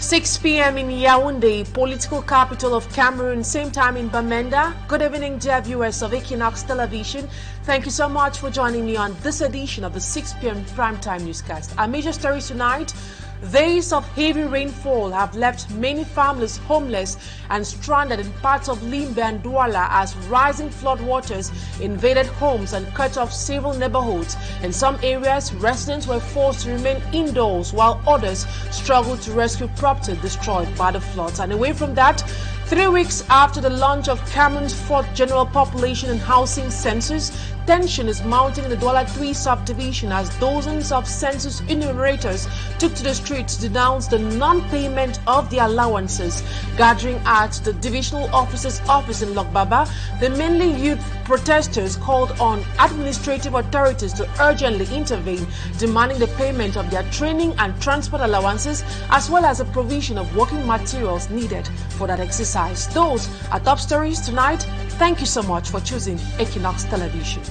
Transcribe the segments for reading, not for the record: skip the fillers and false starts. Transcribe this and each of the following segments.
6 p.m. in Yaoundé, political capital of Cameroon, same time in Bamenda. Good evening, dear viewers of Equinoxe Television. Thank you so much for joining me on this edition of the 6 p.m. primetime newscast. Our major stories tonight: days of heavy rainfall have left many families homeless and stranded in parts of Limbe and Douala as rising floodwaters invaded homes and cut off several neighborhoods. In some areas, residents were forced to remain indoors while others struggled to rescue property destroyed by the floods. And away from that, 3 weeks after the launch of Cameroon's fourth general population and housing census, tension is mounting in the Douala 3 subdivision as dozens of census enumerators took to the streets to denounce the non-payment of the allowances. Gathering at the divisional officer's office in Lokbaba, the mainly youth protesters called on administrative authorities to urgently intervene, demanding the payment of their training and transport allowances as well as the provision of working materials needed for that exercise. Those are top stories tonight. Thank you so much for choosing Equinoxe Television.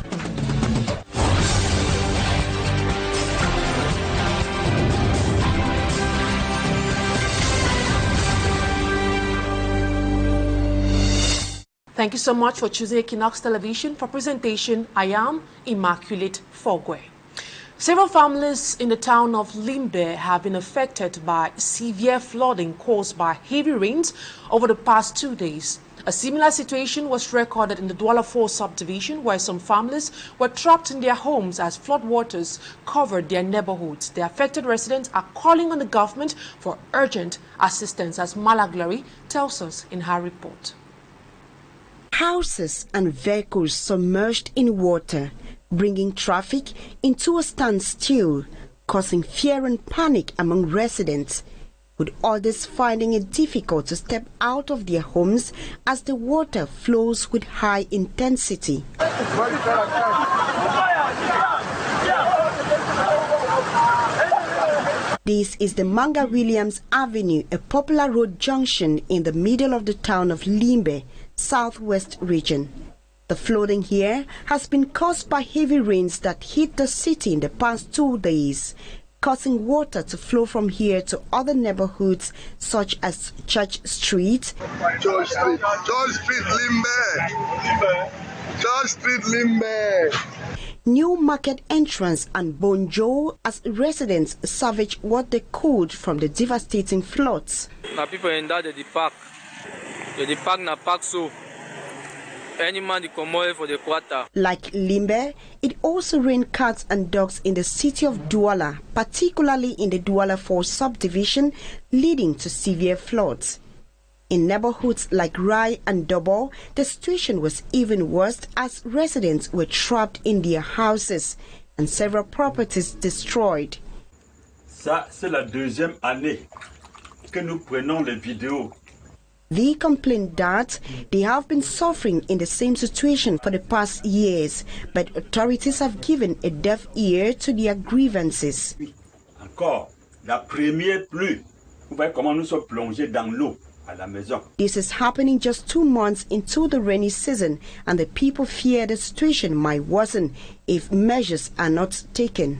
Thank you so much for choosing Equinoxe Television. For presentation, I am Immaculate Fogwe. Several families in the town of Limbe have been affected by severe flooding caused by heavy rains over the past 2 days. A similar situation was recorded in the Douala 4 subdivision, where some families were trapped in their homes as floodwaters covered their neighborhoods. The affected residents are calling on the government for urgent assistance, as Malaria tells us in her report. Houses and vehicles submerged in water, bringing traffic into a standstill, causing fear and panic among residents, with others finding it difficult to step out of their homes as the water flows with high intensity. This is the Manga Williams Avenue, a popular road junction in the middle of the town of Limbe, southwest region. The flooding here has been caused by heavy rains that hit the city in the past 2 days, causing water to flow from here to other neighborhoods such as Church Street, Church Street Limbe, New Market Entrance and Bonjo, as residents salvage what they could from the devastating floods. Na people in that the park na park so any man the commode for the quarter. Like Limbe, it also rained cats and dogs in the city of Douala, particularly in the Douala 4 subdivision, leading to severe floods. In neighborhoods like Rai and Dobo, the situation was even worse as residents were trapped in their houses and several properties destroyed. Ça, c'est la deuxième année que nous prenons les vidéos. They complained that they have been suffering in the same situation for the past years, but authorities have given a deaf ear to their grievances. Encore, la première pluie, vous voyez comment nous sommes plongés dans l'eau à la maison. This is happening just 2 months into the rainy season, and the people fear the situation might worsen if measures are not taken.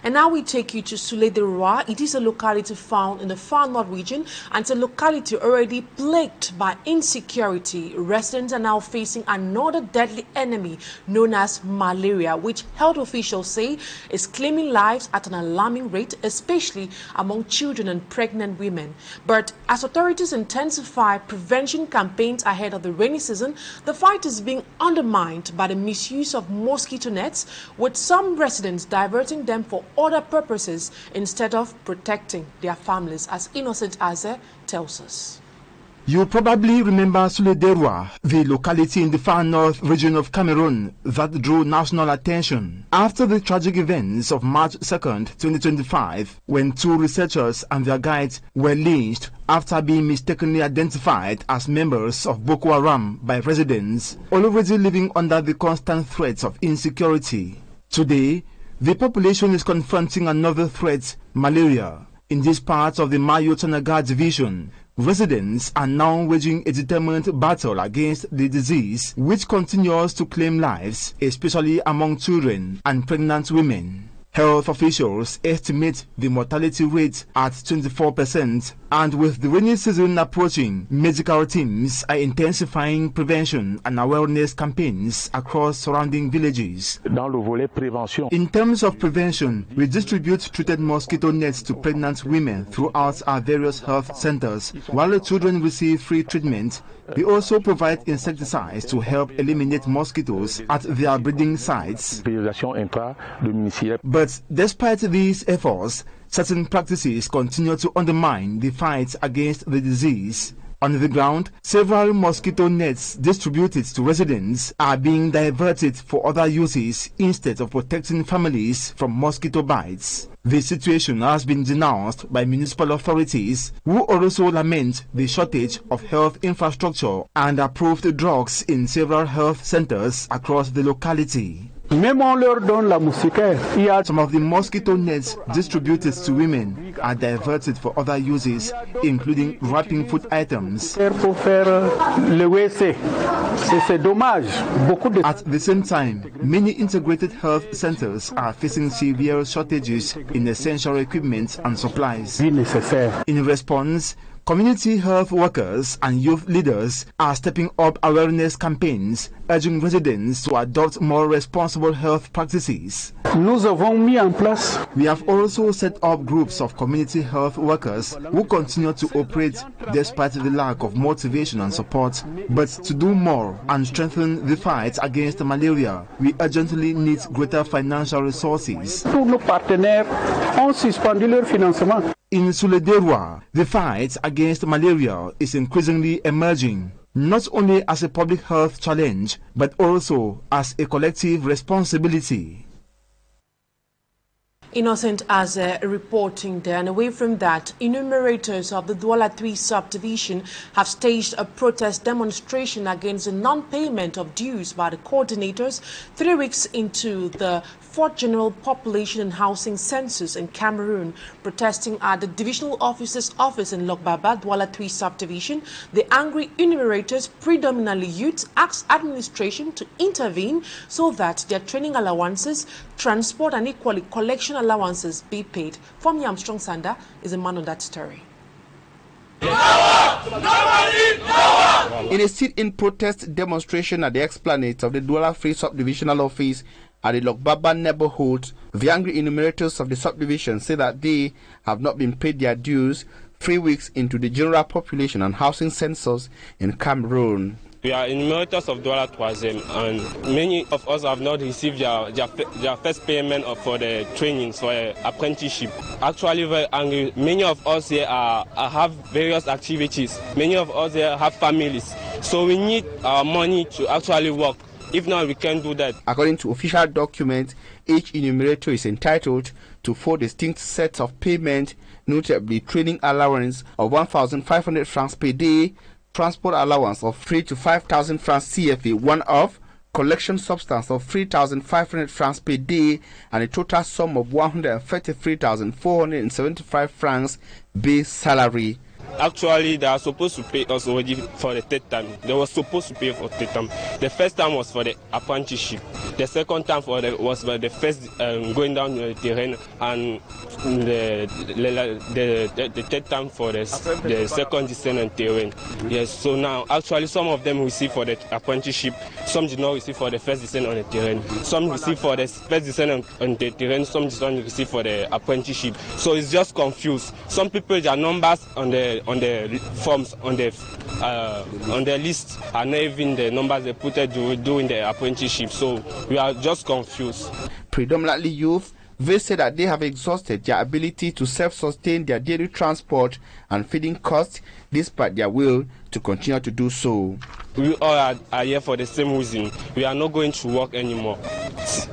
And now we take you to Soulede. It is a locality found in the far north region and it's a locality already plagued by insecurity. Residents are now facing another deadly enemy known as malaria, which health officials say is claiming lives at an alarming rate, especially among children and pregnant women. But as authorities intensify prevention campaigns ahead of the rainy season, the fight is being undermined by the misuse of mosquito nets, with some residents diverting them for other purposes instead of protecting their families, as Innocent Aze tells us. You probably remember Soulede, the locality in the far north region of Cameroon that drew national attention after the tragic events of March 2nd, 2025, when 2 researchers and their guides were lynched after being mistakenly identified as members of Boko Haram by residents already living under the constant threats of insecurity. Today, the population is confronting another threat, malaria. In this part of the Mayo-Tanaga division, residents are now waging a determined battle against the disease, which continues to claim lives, especially among children and pregnant women. Health officials estimate the mortality rate at 24%, and with the rainy season approaching, medical teams are intensifying prevention and awareness campaigns across surrounding villages. In terms of prevention, we distribute treated mosquito nets to pregnant women throughout our various health centers. While the children receive free treatment, we also provide insecticides to help eliminate mosquitoes at their breeding sites. But despite these efforts, certain practices continue to undermine the fight against the disease. On the ground, several mosquito nets distributed to residents are being diverted for other uses instead of protecting families from mosquito bites. The situation has been denounced by municipal authorities, who also lament the shortage of health infrastructure and approved drugs in several health centers across the locality. Some of the mosquito nets distributed to women are diverted for other uses, including wrapping food items. At the same time, many integrated health centers are facing severe shortages in essential equipment and supplies. In response, community health workers and youth leaders are stepping up awareness campaigns, urging residents to adopt more responsible health practices. We have also set up groups of community health workers who continue to operate despite the lack of motivation and support. But to do more and strengthen the fight against malaria, we urgently need greater financial resources. In Soulede, the fight against malaria is increasingly emerging, not only as a public health challenge, but also as a collective responsibility. Innocent as reporting there. And away from that, enumerators of the Douala 3 subdivision have staged a protest demonstration against the non-payment of dues by the coordinators 3 weeks into the 4th General Population and Housing Census in Cameroon. Protesting at the Divisional Officer's Office in Lokbaba, Douala 3 subdivision, the angry enumerators, predominantly youths, asked administration to intervene so that their training allowances, transport and equally collection allowances be paid. From Armstrong Sanda is a man on that story. In a sit-in protest demonstration at the explanade of the Douala 3 subdivisional office at the Lokbaba neighborhood, the angry enumerators of the subdivision say that they have not been paid their dues 3 weeks into the General Population and Housing Census in Cameroon. We are enumerators of Douala 3, and many of us have not received their first payment for the trainings for apprenticeship. Actually, very angry. Many of us here have various activities. Many of us here have families. So we need our money to actually work. If not, we can't do that. According to official documents, each enumerator is entitled to 4 distinct sets of payment, notably training allowance of 1,500 francs per day, transport allowance of 3,000 to 5,000 francs CFA one-off, collection substance of 3,500 francs per day, and a total sum of 133,475 francs base salary. Actually, they are supposed to pay us already for the 3rd time. They were supposed to pay for 3rd time. The first time was for the apprenticeship. The second time was for the first going down the terrain, and the 3rd time for the second descent on terrain. Yes. So now, actually, some of them receive for the apprenticeship. Some did not receive for the first descent on the terrain. Some receive for the first descent on the terrain. Some did not receive for the apprenticeship. So it's just confused. Some people, their numbers on the forms on the list are not even the numbers they put to do in the apprenticeship. So we are just confused. Predominantly youth, they say that they have exhausted their ability to self-sustain their daily transport and feeding costs, despite their will to continue to do so. We all are here for the same reason. We are not going to work anymore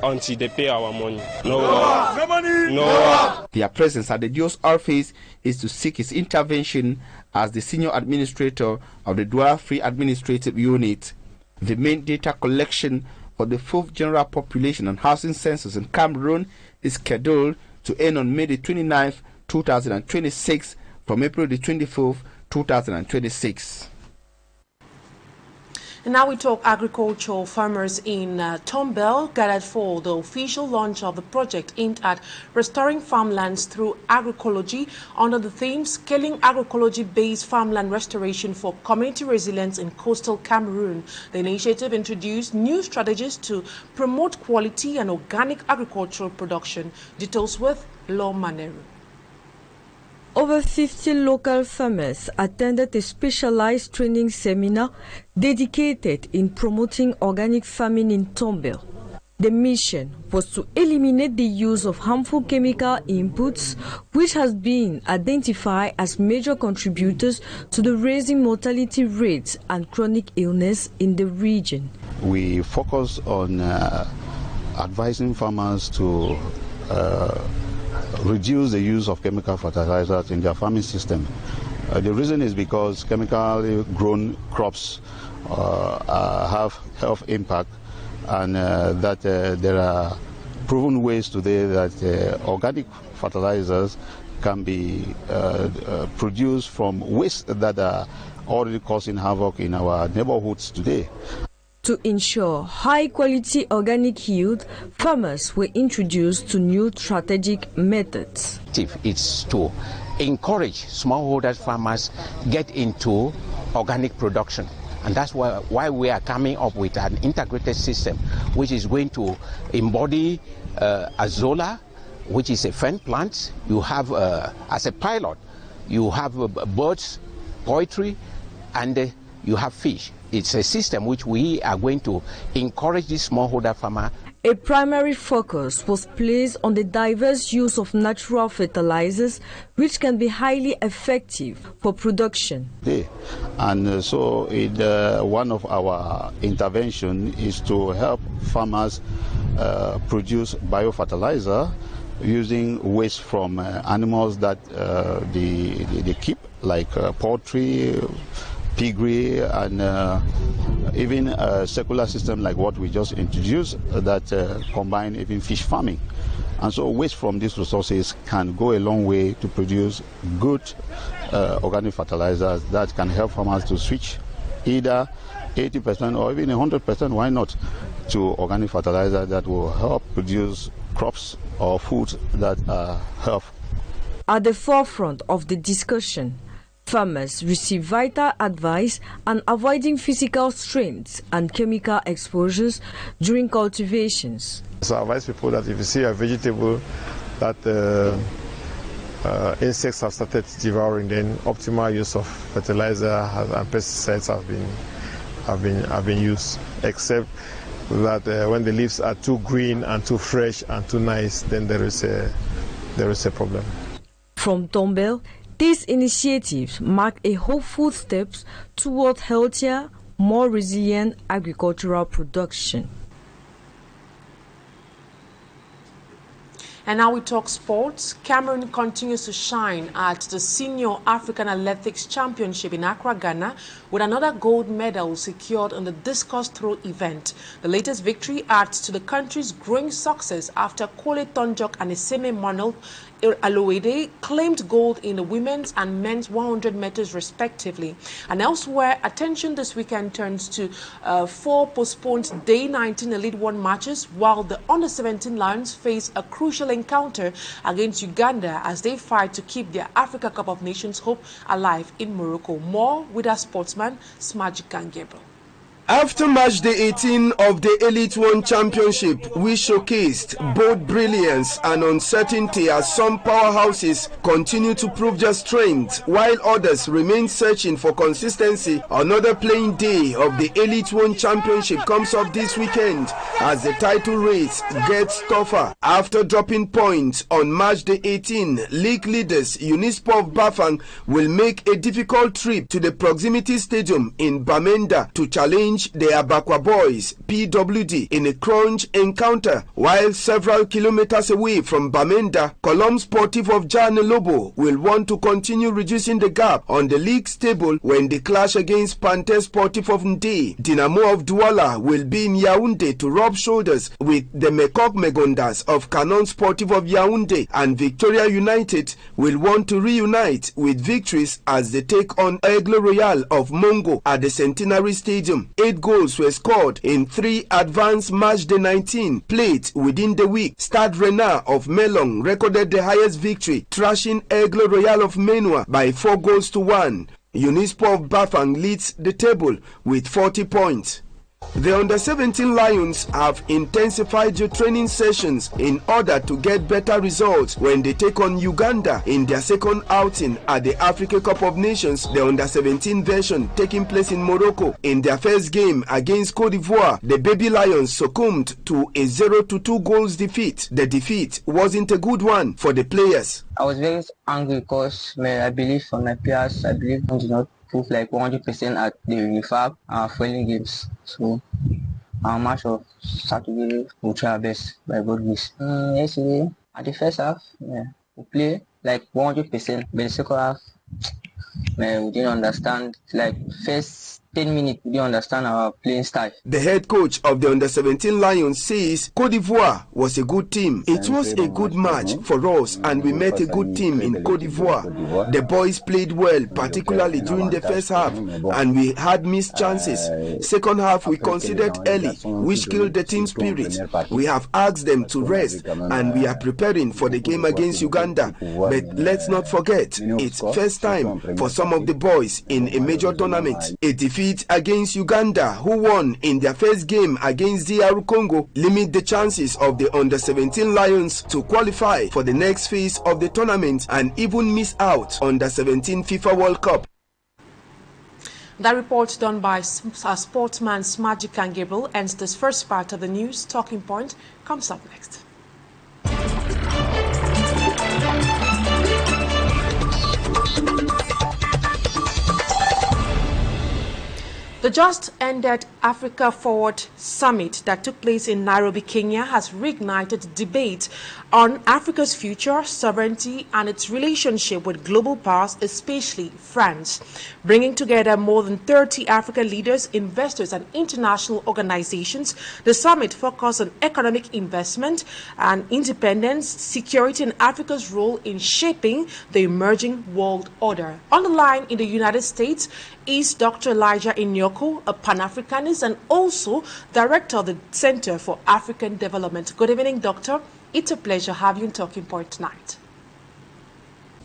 until they pay our money. No work. No money. No work. Their presence at the DO's office is to seek his intervention as the senior administrator of the Douala 3 administrative unit. The main data collection for the 4th General Population and Housing Census in Cameroon is scheduled to end on May the 29th, 2026 from April the 24th, 2026. And now we talk agricultural. Farmers in Tombell gathered for the official launch of the project aimed at restoring farmlands through agroecology under the theme Scaling Agroecology-Based Farmland Restoration for Community Resilience in Coastal Cameroon. The initiative introduced new strategies to promote quality and organic agricultural production. Details with Law Maneru. Over 50 local farmers attended a specialized training seminar dedicated in promoting organic farming in Tombell. The mission was to eliminate the use of harmful chemical inputs, which has been identified as major contributors to the rising mortality rates and chronic illness in the region. We focus on advising farmers to reduce the use of chemical fertilizers in their farming system. The reason is because chemically grown crops have health impact, and that there are proven ways today that organic fertilizers can be produced from waste that are already causing havoc in our neighborhoods today. To ensure high-quality organic yield, farmers were introduced to new strategic methods. It's to encourage smallholder farmers get into organic production. And that's why we are coming up with an integrated system, which is going to embody azolla, which is a fern plant. You have, as a pilot, you have birds, poultry, and you have fish. It's a system which we are going to encourage this smallholder farmer. A primary focus was placed on the diverse use of natural fertilizers, which can be highly effective for production. And so one of our intervention is to help farmers produce biofertilizer using waste from animals that they keep, like poultry, piggery, and even a circular system like what we just introduced that combine even fish farming. And so waste from these resources can go a long way to produce good organic fertilizers that can help farmers to switch either 80% or even 100%, why not, to organic fertilizer that will help produce crops or foods that are healthy. At the forefront of the discussion, farmers receive vital advice on avoiding physical strains and chemical exposures during cultivations. So I advise people that if you see a vegetable that insects have started devouring, then optimal use of fertilizer and pesticides have been used. Except that when the leaves are too green and too fresh and too nice, then there is a problem. From Tombell, these initiatives mark a hopeful step toward healthier, more resilient agricultural production. And now we talk sports. Cameroon continues to shine at the Senior African Athletics Championship in Accra, Ghana, with another gold medal secured in the discus throw event. The latest victory adds to the country's growing success after Kole Tonjok and Eseme Manuel Soulede claimed gold in the women's and men's 100 meters respectively. And elsewhere, attention this weekend turns to 4 postponed Day 19 Elite 1 matches, while the Under-17 Lions face a crucial encounter against Uganda as they fight to keep their Africa Cup of Nations hope alive in Morocco. More with our sportsman, Smaji Kangebo. After match day 18 of the Elite One Championship, we showcased both brilliance and uncertainty as some powerhouses continue to prove their strength, while others remain searching for consistency. Another playing day of the Elite One Championship comes up this weekend as the title race gets tougher. After dropping points on match day 18, league leaders Unispo of Bafang will make a difficult trip to the proximity stadium in Bamenda to challenge the Abakwa boys PWD in a crunch encounter, while several kilometers away from Bamenda, Colombe Sportif of Jane Lobo will want to continue reducing the gap on the league's table when they clash against Panther Sportif of Nde. Dynamo of Douala will be in Yaoundé to rub shoulders with the Mekok Megondas of Canon Sportif of Yaoundé, and Victoria United will want to reunite with victories as they take on Aigle Royal of Mongo at the Centenary Stadium. 8 goals were scored in 3 advanced match day 19 played within the week. Stade Renard of Melong recorded the highest victory, thrashing Aigle Royal of Menua by 4 goals to 1. Unisport of Bafang leads the table with 40 points. The under-17 Lions have intensified their training sessions in order to get better results when they take on Uganda in their second outing at the Africa Cup of Nations, the under-17 version taking place in Morocco. In their first game against Cote d'Ivoire, the Baby Lions succumbed to a 0-2 goals defeat. The defeat wasn't a good one for the players. I was very angry because I believe for my players, I believe I did not prove like 100% at the refab friendly games. So our match of Saturday we'll try our best by God grace. Yesterday at the first half, we play like 100%, but the second half, we didn't understand. Like first 10 minutes, we didn't understand our playing style. The head coach of the under-17 Lions says Cote d'Ivoire was a good team. It was a good match for us and we met a good team in Cote d'Ivoire. The boys played well, particularly during the first half, and we had missed chances. Second half we conceded early, which killed the team spirit. We have asked them to rest and we are preparing for the game against Uganda. But let's not forget, it's first time for some of the boys in a major tournament. A defeat against Uganda, who won in their first game against DR Congo, limit the chances of the under-17 Lions to qualify for the next phase of the tournament and even miss out on the 17 FIFA World Cup. That report done by sportsman Magic and Gabriel ends this first part of the news. Talking Point comes up next. The just ended Africa Forward Summit that took place in Nairobi, Kenya has reignited debate on Africa's future, sovereignty and its relationship with global powers, especially France. Bringing together more than 30 African leaders, investors and international organizations, the summit focused on economic investment and independence, security and Africa's role in shaping the emerging world order. On the line in the United States is Dr. Elijah Inyoko, a Pan-Africanist and also Director of the Center for African Development. Good evening, Doctor. It's a pleasure having you in Talking Point tonight.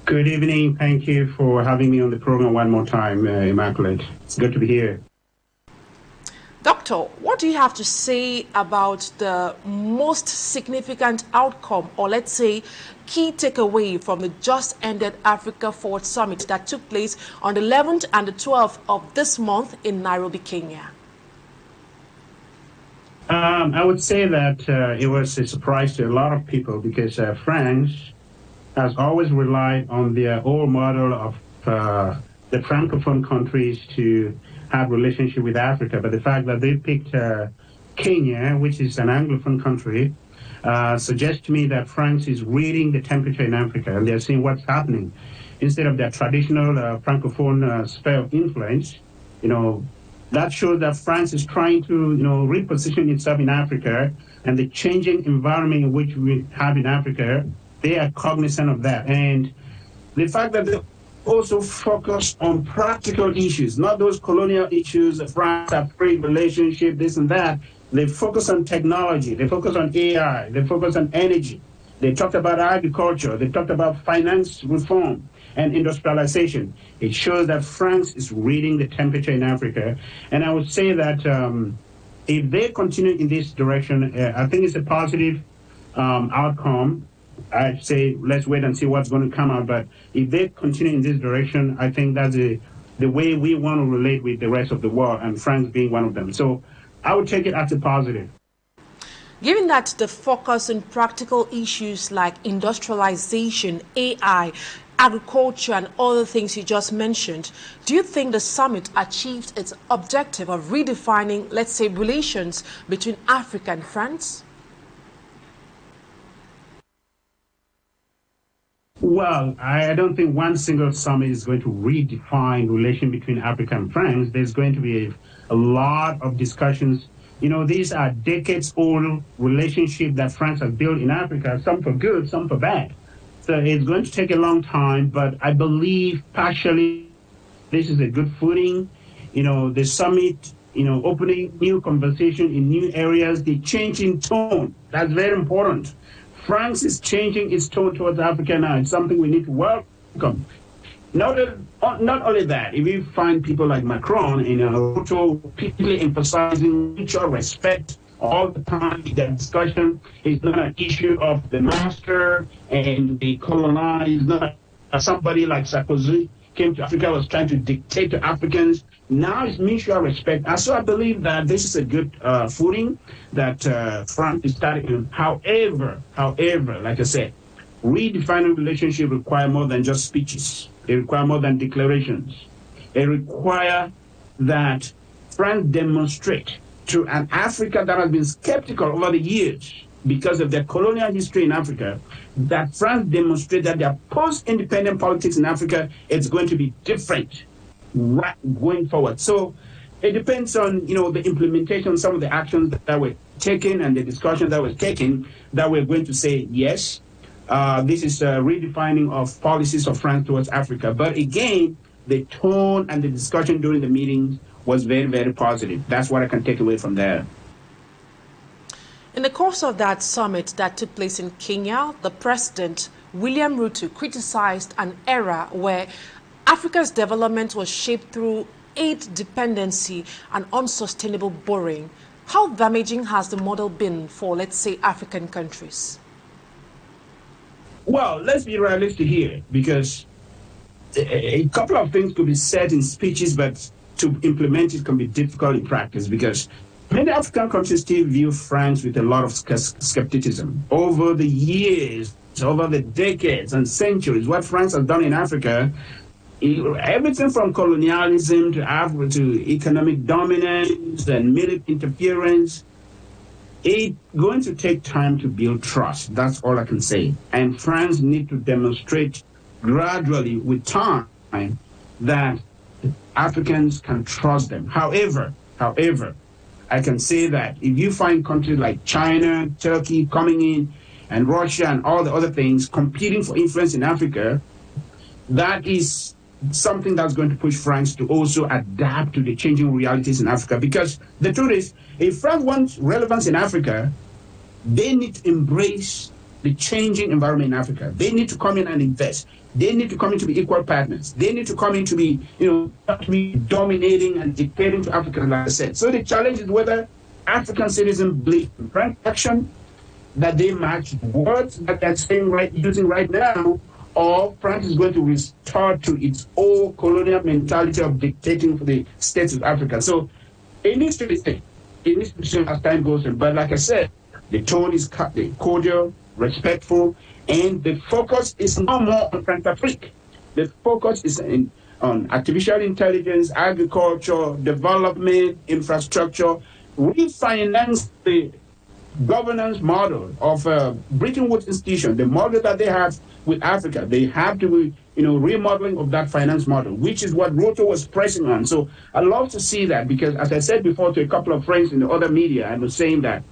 Good evening. Thank you for having me on the program one more time, Immaculate. It's good to be here. Doctor, what do you have to say about the most significant outcome, or let's say key takeaway from the just ended Africa Forward Summit that took place on the 11th and the 12th of this month in Nairobi, Kenya? I would say that it was a surprise to a lot of people because France has always relied on their old model of the Francophone countries to have relationship with Africa, but the fact that they picked Kenya, which is an Anglophone country, suggests to me that France is reading the temperature in Africa and they're seeing what's happening. Instead of their traditional Francophone sphere of influence, that shows that France is trying to, reposition itself in Africa, and the changing environment in which we have in Africa, they are cognizant of that. And the fact that they also focus on practical issues, not those colonial issues, France, our trade relationship, this and that. They focus on technology, they focus on AI, they focus on energy. They talked about agriculture, they talked about finance reform and industrialization. It shows that France is reading the temperature in Africa. And I would say that if they continue in this direction, I think it's a positive outcome. I'd say let's wait and see what's going to come out. But if they continue in this direction, I think that's the way we want to relate with the rest of the world, and France being one of them. So I would take it as a positive. Given that the focus on practical issues like industrialization, AI, agriculture and other things you just mentioned, do you think the summit achieved its objective of redefining, let's say, relations between Africa and France? Well, I don't think one single summit is going to redefine relation between Africa and France. There's going to be a lot of discussions. These are decades-old relationships that France has built in Africa, some for good, some for bad. So it's going to take a long time, but I believe partially this is a good footing. The summit opening new conversation in new areas, the change in tone. That's very important. France is changing its tone towards Africa now. It's something we need to welcome. Not only that, if you find people like Macron in Ruto repeatedly emphasizing mutual respect all the time, the discussion is not an issue of the master and the colonized, not somebody like Sarkozy came to Africa, was trying to dictate to Africans. Now it's mutual respect. And so I believe that this is a good footing that France is starting. However, like I said, redefining relationship require more than just speeches. It requires more than declarations. It requires that France demonstrate to an Africa that has been skeptical over the years because of their colonial history in Africa, that France demonstrate that their post-independent politics in Africa is going to be different going forward. So it depends on, the implementation, some of the actions that were taken and the discussions that were taken, that we're going to say, yes, this is a redefining of policies of France towards Africa. But again, the tone and the discussion during the meeting was very, very positive. That's what I can take away from there. In the course of that summit that took place in Kenya, the President, William Ruto, criticized an era where Africa's development was shaped through aid dependency and unsustainable borrowing. How damaging has the model been for, let's say, African countries? Well, let's be realistic here, because a couple of things could be said in speeches, but to implement it can be difficult in practice, because many African countries still view France with a lot of skepticism. Over the years, over the decades and centuries, what France has done in Africa, everything from colonialism to Africa to economic dominance and military interference, it's going to take time to build trust. That's all I can say. And France need to demonstrate gradually with time that Africans can trust them. However, I can say that if you find countries like China, Turkey coming in, and Russia and all the other things competing for influence in Africa, that is something that's going to push France to also adapt to the changing realities in Africa. Because the truth is, if France wants relevance in Africa, they need to embrace the changing environment in Africa. They need to come in and invest. They need to come in to be equal partners. They need to come in to be, not to be dominating and dictating to Africa, like I said. So the challenge is whether African citizens believe in French action, that they match words that they're saying using right now, or France is going to restore to its old colonial mentality of dictating for the states of Africa. So it needs to be seen. It needs to be seen as time goes on. But like I said, the tone is cordial, respectful, and the focus is no more on French-Afrique. The focus is on artificial intelligence, agriculture, development, infrastructure. We finance the governance model of Bretton Woods institution, the model that they have with Africa. They have to be, remodeling of that finance model, which is what Ruto was pressing on. So I love to see that, because as I said before to a couple of friends in the other media, I was saying that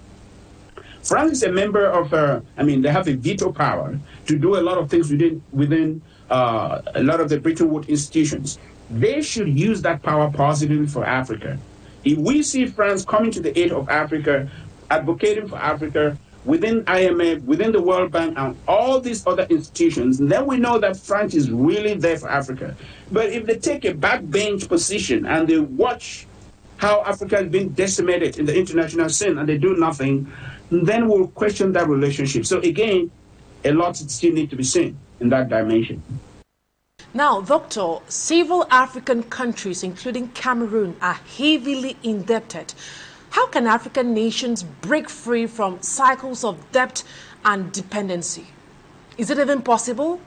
France is a member of, they have a veto power to do a lot of things within a lot of the Bretton Woods institutions. They should use that power positively for Africa. If we see France coming to the aid of Africa, advocating for Africa, within IMF, within the World Bank, and all these other institutions, then we know that France is really there for Africa. But if they take a backbench position and they watch how Africa has been decimated in the international scene and they do nothing, then we'll question that relationship. So again, a lot still needs to be seen in that dimension. Now, Doctor, several African countries, including Cameroon, are heavily indebted. How can African nations break free from cycles of debt and dependency? Is it even possible?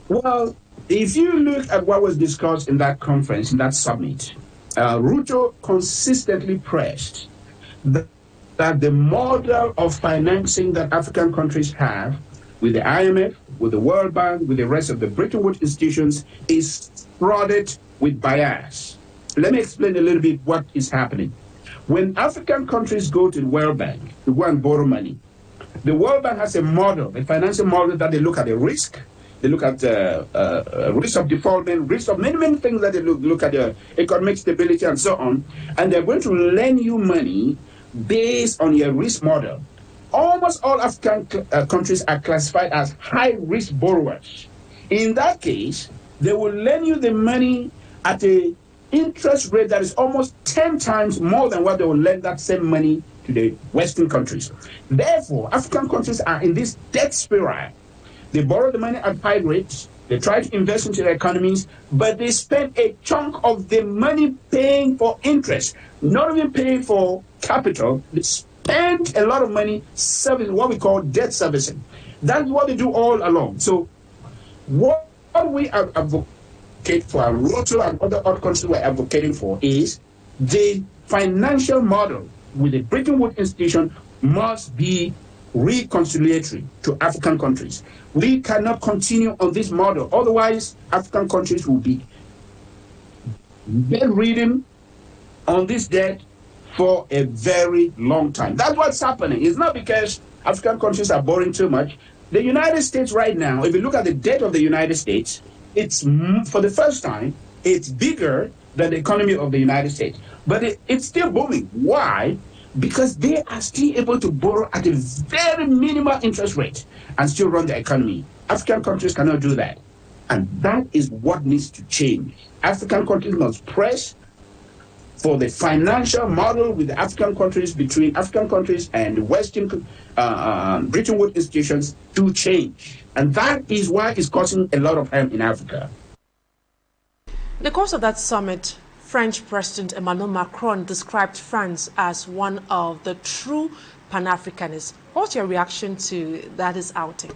Well, if you look at what was discussed in that conference, in that summit, Ruto consistently pressed that the model of financing that African countries have with the IMF, with the World Bank, with the rest of the Bretton Woods institutions is frauded with bias. Let me explain a little bit what is happening. When African countries go to the World Bank to go and borrow money, the World Bank has a model, a financial model that they look at the risk, They look at risk of defaultment, risk of many things that they look at the economic stability and so on. And they're going to lend you money based on your risk model. Almost all African countries are classified as high-risk borrowers. In that case, they will lend you the money at an interest rate that is almost 10 times more than what they will lend that same money to the Western countries. Therefore, African countries are in this debt spiral. They borrow the money at high rates, they try to invest into their economies, but they spend a chunk of the money paying for interest, not even paying for capital. They spend a lot of money servicing what we call debt servicing. That's what they do all along. So what we advocate for, and Roto and other countries we're advocating for, is the financial model with the Bretton Woods institution must be reconciliatory to African countries. We cannot continue on this model. Otherwise, African countries will be bedridden on this debt for a very long time. That's what's happening. It's not because African countries are borrowing too much. The United States right now, if you look at the debt of the United States, it's, for the first time, it's bigger than the economy of the United States. But it's still booming. Why? Because they are still able to borrow at a very minimal interest rate and still run the economy. African countries cannot do that. And that is what needs to change. African countries must press for the financial model with the African countries, between African countries and the Western Bretton Woods institutions to change. And that is why it's causing a lot of harm in Africa. In the course of that summit, French President Emmanuel Macron described France as one of the true Pan-Africanists. What's your reaction to that is outing?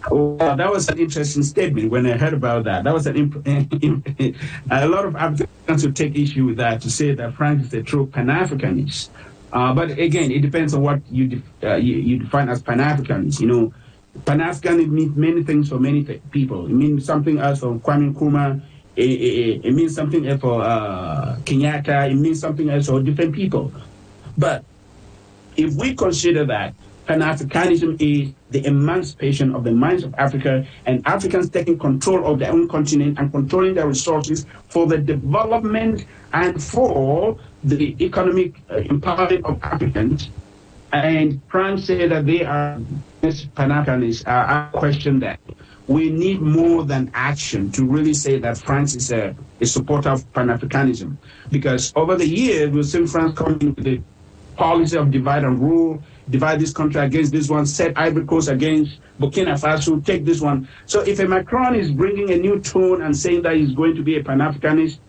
Well, that was an interesting statement when I heard about that. That was a lot of Africans would take issue with that, to say that France is a true Pan-Africanist. But again, it depends on what you define as Pan-Africanist. You know, Pan-African, it means many things for many people. It means something else for Kwame Nkrumah. It means something else for Kenyatta. It means something else for different people. But if we consider that Pan-Africanism is the emancipation of the minds of Africa, and Africans taking control of their own continent and controlling their resources for the development and for the economic empowerment of Africans, and France say that they are Pan-Africanists, I question that. We need more than action to really say that France is a supporter of Pan-Africanism. Because over the years, we've seen France coming with the policy of divide and rule, divide this country against this one, set Ivory Coast against Burkina Faso, take this one. So if a Macron is bringing a new tone and saying that he's going to be a Pan-Africanist,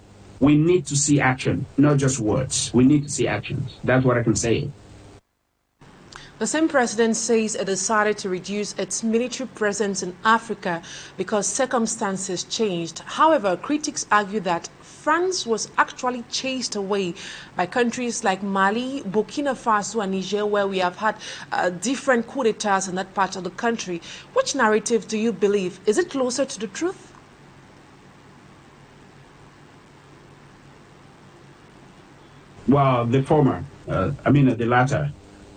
we need to see action, not just words. We need to see actions. That's what I can say. The same president says it decided to reduce its military presence in Africa because circumstances changed. However, critics argue that France was actually chased away by countries like Mali, Burkina Faso and Niger, where we have had different coups d'etats in that part of the country. Which narrative do you believe? Is it closer to the truth? Well, the former, the latter.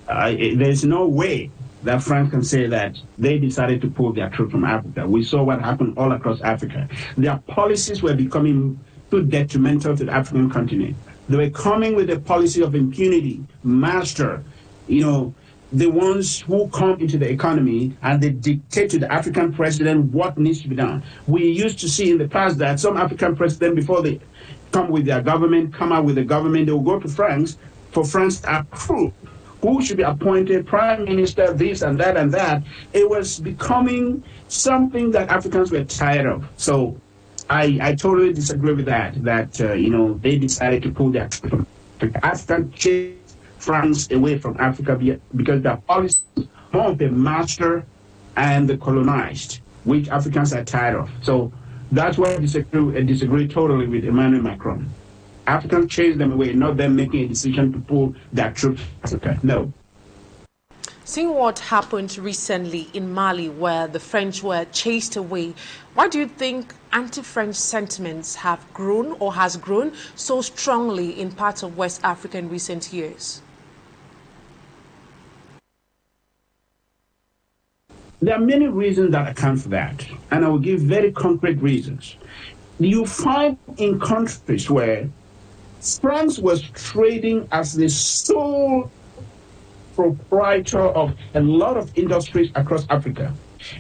There's no way that France can say that they decided to pull their troops from Africa. We saw what happened all across Africa. Their policies were becoming too detrimental to the African continent. They were coming with a policy of impunity, master, the ones who come into the economy and they dictate to the African president what needs to be done. We used to see in the past that some African president, before they come out with the government, they will go to France for France to approve who should be appointed prime minister, this and that and that. It was becoming something that Africans were tired of. So I totally disagree with that, they decided to pull their African chased France away from Africa because their policy is more of the master and the colonized, which Africans are tired of. So that's why I disagree totally with Emmanuel Macron. Africans chase them away, not them making a decision to pull their troops from Africa. No. Seeing what happened recently in Mali, where the French were chased away, why do you think anti-French sentiments have grown or has grown so strongly in parts of West Africa in recent years? There are many reasons that account for that, and I will give very concrete reasons. You find in countries where France was trading as the sole proprietor of a lot of industries across Africa,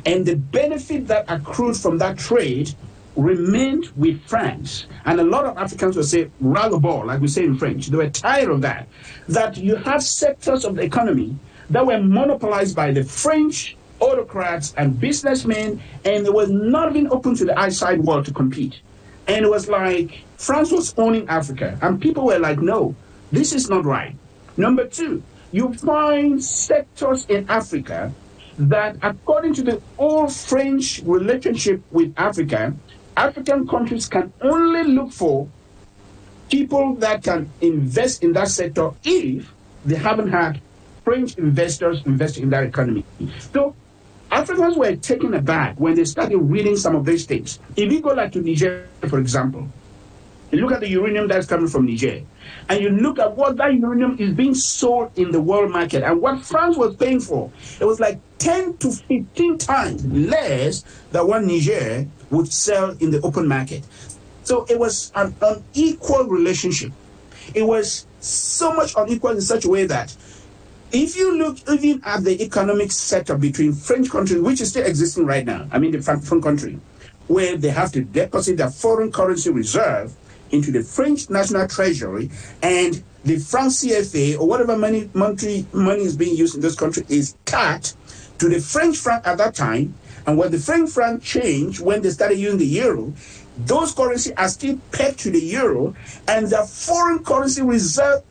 and the benefit that accrued from that trade remained with France. And a lot of Africans will say, ras-le-bol, like we say in French. They were tired of that. That you have sectors of the economy that were monopolized by the French autocrats and businessmen, and it was not even open to the outside world to compete. And it was like France was owning Africa, and people were like, no, this is not right. Number two, you find sectors in Africa that, according to the old French relationship with Africa, African countries can only look for people that can invest in that sector if they haven't had French investors investing in that economy. So Africans were taken aback when they started reading some of these things. If you go like to Niger, for example, you look at the uranium that's coming from Niger, and you look at what that uranium is being sold in the world market and what France was paying for, it was like 10 to 15 times less than what Niger would sell in the open market. So it was an unequal relationship. It was so much unequal in such a way that if you look even at the economic setup between French countries, which is still existing right now, I mean the French country, where they have to deposit their foreign currency reserve into the French national treasury, and the franc CFA or whatever money is being used in this country is cut to the French franc at that time. And when the French franc changed, when they started using the euro, those currencies are still pegged to the euro, and the foreign currency reserves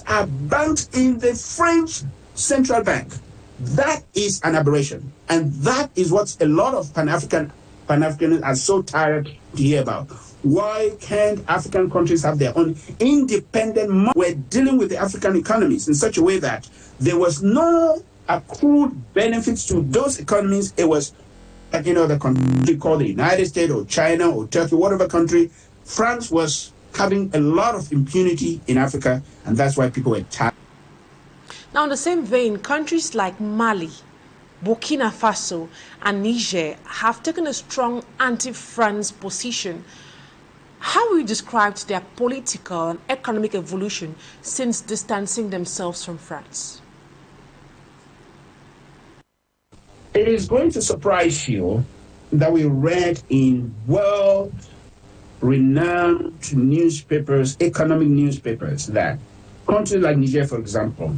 are banked in the French central bank. That is an aberration, and that is what a lot of Pan-Africanists are so tired to hear about. Why can't African countries have their own independent money? We're dealing with the African economies in such a way that there was no accrued benefits to those economies. It was, like, the country called the United States or China or Turkey, whatever country. France was having a lot of impunity in Africa, and that's why people were tired. Now, in the same vein, countries like Mali, Burkina Faso, and Niger have taken a strong anti-France position. How will you describe their political and economic evolution since distancing themselves from France? It is going to surprise you that we read in world-renowned newspapers, economic newspapers, that countries like Niger, for example,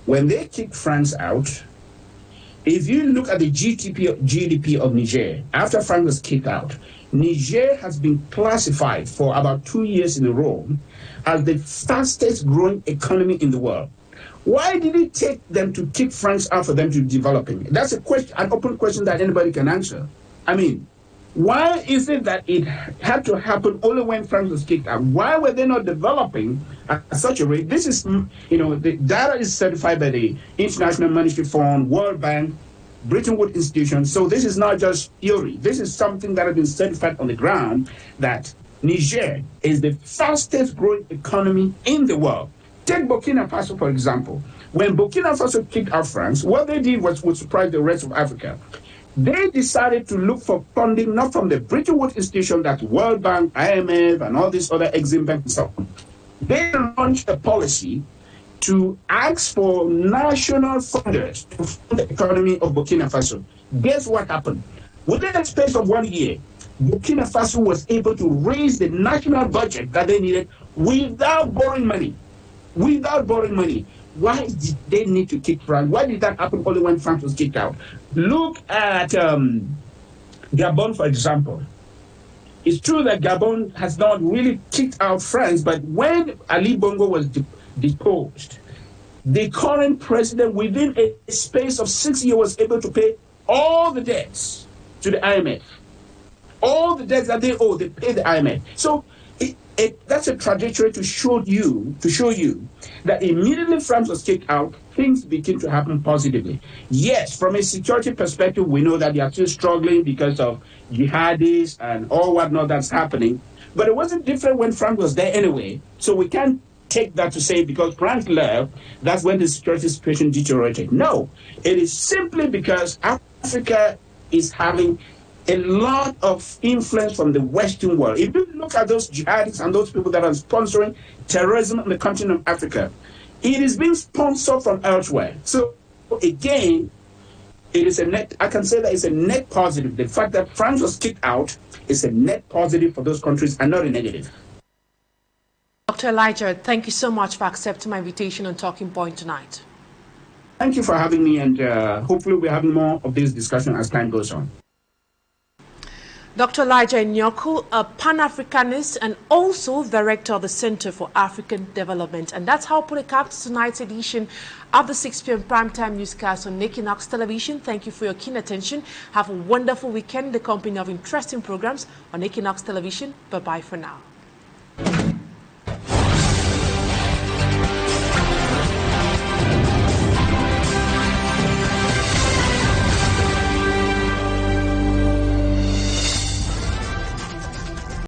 when they kicked France out, if you look at the GDP of Niger, after France was kicked out, Niger has been classified for about 2 years in a row as the fastest growing economy in the world. Why did it take them to kick France out for them to developing? That's a question, an open question that anybody can answer. I mean, why is it that it had to happen only when France was kicked out? Why were they not developing at such a rate? This is, the data is certified by the International Monetary Fund, World Bank, Bretton Woods institution. So this is not just theory. This is something that has been certified on the ground, that Niger is the fastest growing economy in the world. Take Burkina Faso, for example. When Burkina Faso kicked out France, what they did would surprise the rest of Africa. They decided to look for funding, not from the Bretton Woods institution, that's World Bank, IMF, and all these other Exim banks and so on. They launched a policy to ask for national funders to fund the economy of Burkina Faso. Guess what happened? Within the space of 1 year, Burkina Faso was able to raise the national budget that they needed without borrowing money. Without borrowing money. Why did they need to kick France? Why did that happen only when France was kicked out? Look at Gabon, for example. It's true that Gabon has not really kicked out France, but when Ali Bongo was deposed, the current president, within a space of 6 years, was able to pay all the debts to the IMF. All the debts that they owe, they pay the IMF. So that's a trajectory to show you that immediately France was kicked out, things begin to happen positively. Yes, from a security perspective, we know that they are still struggling because of jihadis and all whatnot that's happening. But it wasn't different when France was there anyway. So we can't take that to say because France left, that's when the security situation deteriorated. No, it is simply because after Africa is having a lot of influence from the Western world. If you look at those jihadists and those people that are sponsoring terrorism in the continent of Africa, it is being sponsored from elsewhere. So again, it is a net, I can say that it's a net positive. The fact that France was kicked out is a net positive for those countries and not a negative. Dr. Elijah, thank you so much for accepting my invitation on Talking Point tonight. Thank you for having me, and hopefully we're having more of this discussion as time goes on. Dr. Elijah Nyoku, a Pan-Africanist and also Director of the Center for African Development. And that's how I put a cap to tonight's edition of the 6 p.m. primetime newscast on Equinoxe Television. Thank you for your keen attention. Have a wonderful weekend in the company of interesting programs on Equinoxe Television. Bye-bye for now.